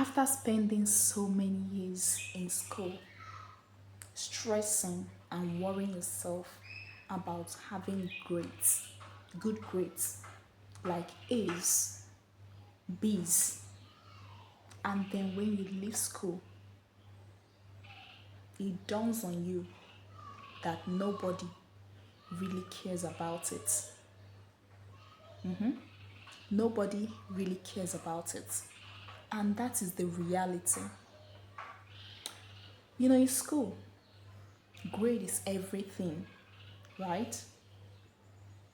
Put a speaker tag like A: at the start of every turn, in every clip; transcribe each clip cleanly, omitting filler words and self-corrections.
A: After spending so many years in school, stressing and worrying yourself about having grades, good grades, like A's, B's, and then when you leave school, it dawns on you that nobody really cares about it. Nobody really cares about it. And that is the reality. In school, grade is everything, right?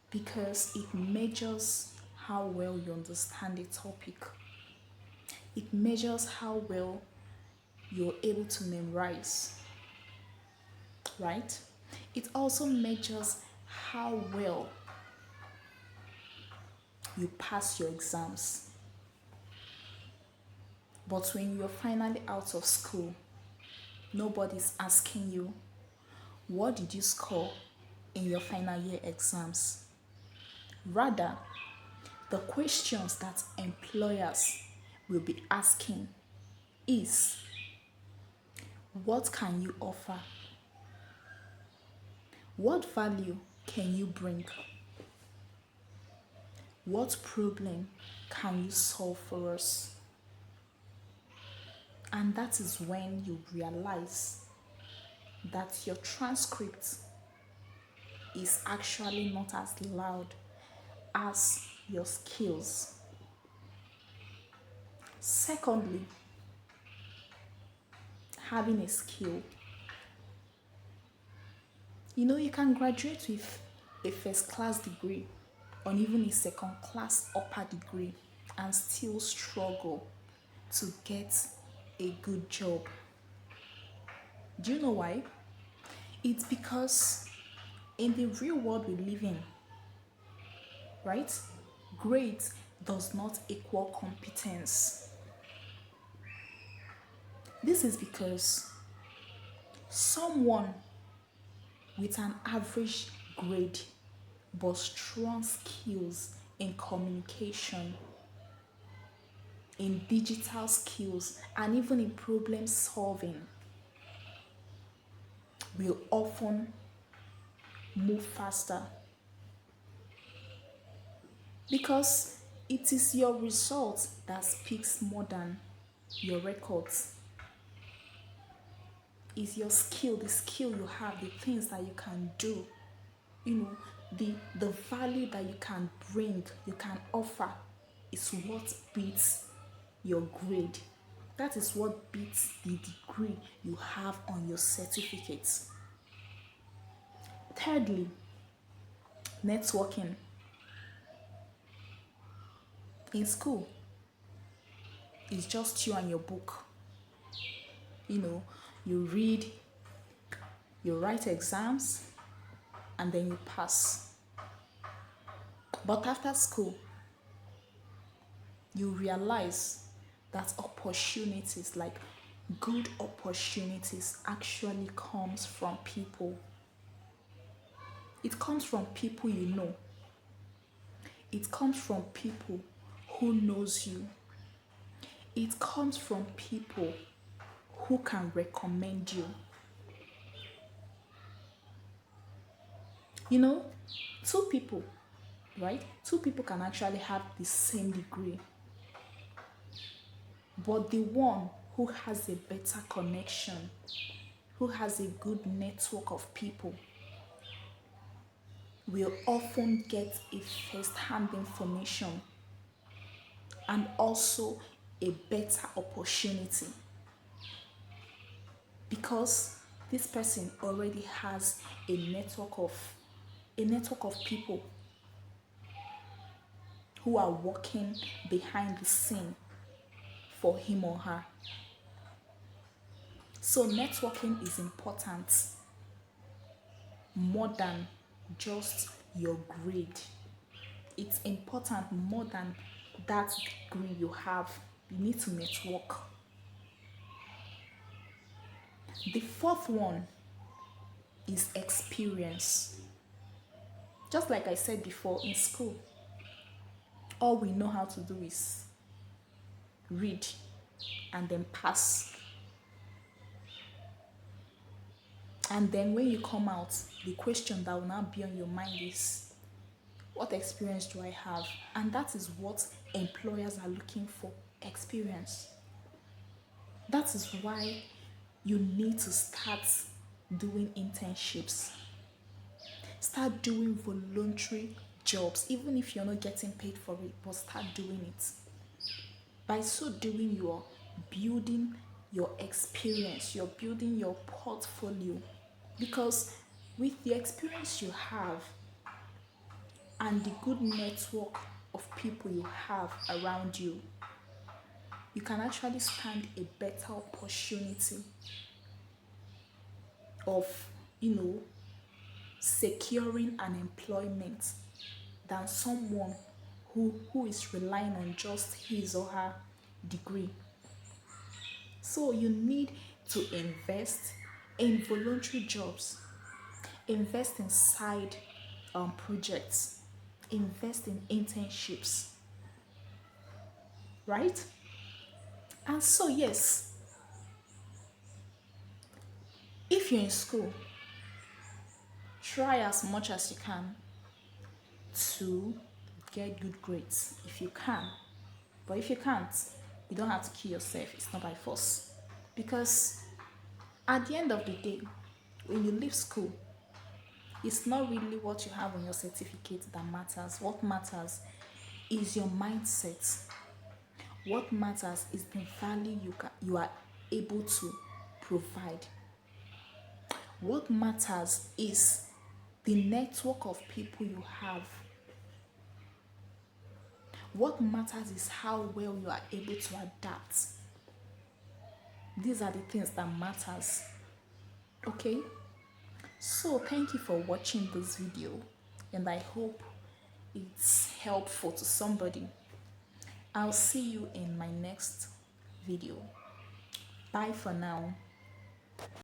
A: Because it measures how well you understand a topic, it measures how well you're able to memorize, right? It also measures how well you pass your exams. But when you're finally out of school, nobody's asking you, what did you score in your final year exams? Rather, the questions that employers will be asking is, what can you offer? What value can you bring? What problem can you solve for us? And that is when you realize that your transcript is actually not as loud as your skills. Secondly, having a skill. You can graduate with a first class degree or even a second class upper degree and still struggle to get a good job. Do you know why? It's because in the real world we live in, right? Grades does not equal competence. This is because someone with an average grade but strong skills in communication, in digital skills, and even in problem solving will often move faster because it is your result that speaks more than your records. Is your skill, the skill you have, the things that you can do, you know, the value that you can bring, you can offer is what beats your grade. That is what beats the degree you have on your certificates. Thirdly, networking. In school, it's just you and your book. You know, you read, you write exams, and then you pass. But after school, you realize that opportunities, like good opportunities, actually comes from people. It comes from people you know. It comes from people who knows you. It comes from people who can recommend you. You know, two people, right? Two people can actually have the same degree, but the one who has a better connection, who has a good network of people, will often get a first-hand information and also a better opportunity because this person already has a network of people who are working behind the scene for him or her. So networking is important more than just your grade. It's important more than that degree you have. You need to network. The fourth one is experience. Just like I said before, in school, all we know how to do is read, and then pass. And then when you come out, the question that will now be on your mind is, what experience do I have? And that is what employers are looking for, experience. That is why you need to start doing internships, start doing voluntary jobs, even if you're not getting paid for it, but start doing it. By so doing, you're building your experience, you're building your portfolio. Because with the experience you have and the good network of people you have around you, you can actually stand a better opportunity of, you know, securing an employment than someone who is relying on just his or her degree. So you need to invest in voluntary jobs, invest in side projects, invest in internships, right? And so, yes, if you're in school, try as much as you can to get good grades if you can. But if you can't, you don't have to kill yourself. It's not by force. Because at the end of the day, when you leave school, it's not really what you have on your certificate that matters. What matters is your mindset. What matters is the value you are able to provide. What matters is the network of people you have. What matters is how well you are able to adapt. These are the things that matters. Okay? So thank you for watching this video, and I hope it's helpful to somebody. I'll see you in my next video. Bye for now.